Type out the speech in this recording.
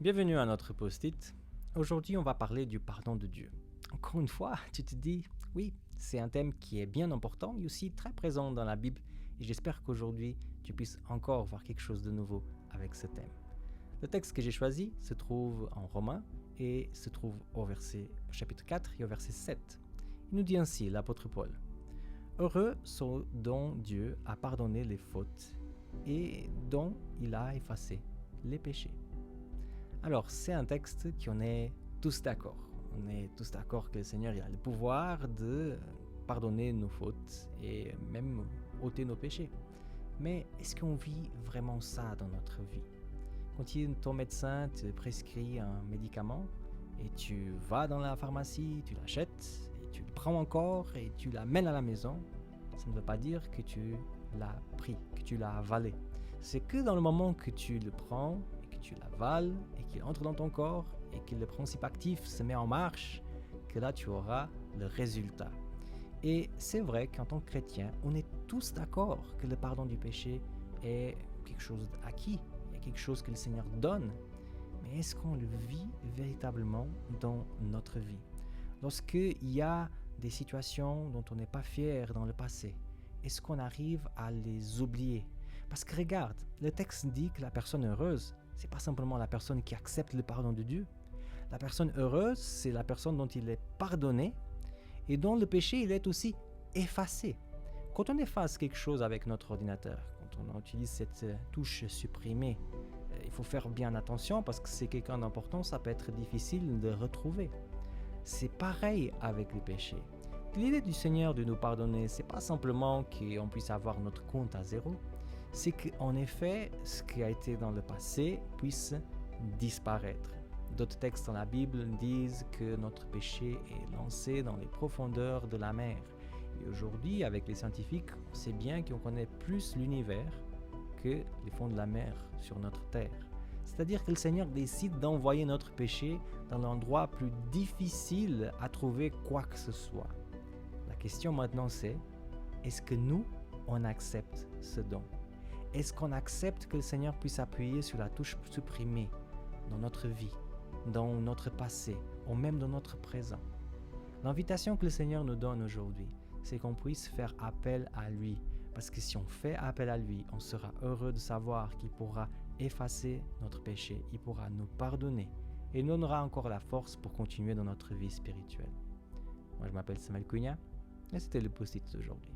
Bienvenue à notre post-it. Aujourd'hui, on va parler du pardon de Dieu. Encore une fois, tu te dis, oui, c'est un thème qui est bien important, mais aussi très présent dans la Bible, et j'espère qu'aujourd'hui, tu puisses encore voir quelque chose de nouveau avec ce thème. Le texte que j'ai choisi se trouve en Romains et se trouve au chapitre 4 et au verset 7. Il nous dit ainsi, l'apôtre Paul, « Heureux ceux dont Dieu a pardonné les fautes et dont il a effacé les péchés. » Alors, c'est un texte qu'on est tous d'accord. On est tous d'accord que le Seigneur a le pouvoir de pardonner nos fautes et même ôter nos péchés. Mais est-ce qu'on vit vraiment ça dans notre vie? Quand ton médecin te prescrit un médicament et tu vas dans la pharmacie, tu l'achètes et tu le prends encore et tu l'amènes à la maison, ça ne veut pas dire que tu l'as pris, que tu l'as avalé. C'est que dans le moment que tu le prends, que tu l'avales et qu'il entre dans ton corps et que le principe actif se met en marche, que là tu auras le résultat. Et c'est vrai qu'en tant que chrétien, on est tous d'accord que le pardon du péché est quelque chose d'acquis, est quelque chose que le Seigneur donne. Mais est-ce qu'on le vit véritablement dans notre vie? Lorsqu'il y a des situations dont on n'est pas fier dans le passé, est-ce qu'on arrive à les oublier? Parce que regarde, le texte dit que la personne heureuse, c'est pas simplement la personne qui accepte le pardon de Dieu. La personne heureuse, c'est la personne dont il est pardonné et dont le péché il est aussi effacé. Quand on efface quelque chose avec notre ordinateur, quand on utilise cette touche supprimer, il faut faire bien attention parce que c'est quelqu'un d'important, ça peut être difficile de retrouver. C'est pareil avec le péché. L'idée du Seigneur de nous pardonner, c'est pas simplement qu'on puisse avoir notre compte à zéro, c'est qu'en effet, ce qui a été dans le passé puisse disparaître. D'autres textes dans la Bible disent que notre péché est lancé dans les profondeurs de la mer. Et aujourd'hui, avec les scientifiques, on sait bien qu'on connaît plus l'univers que les fonds de la mer sur notre terre. C'est-à-dire que le Seigneur décide d'envoyer notre péché dans l'endroit plus difficile à trouver quoi que ce soit. La question maintenant c'est, est-ce que nous, on accepte ce don? Est-ce qu'on accepte que le Seigneur puisse appuyer sur la touche supprimer dans notre vie, dans notre passé, ou même dans notre présent? L'invitation que le Seigneur nous donne aujourd'hui, c'est qu'on puisse faire appel à lui. Parce que si on fait appel à lui, on sera heureux de savoir qu'il pourra effacer notre péché, il pourra nous pardonner et nous donnera encore la force pour continuer dans notre vie spirituelle. Moi, je m'appelle Samuel Cunha et c'était le post-it d'aujourd'hui.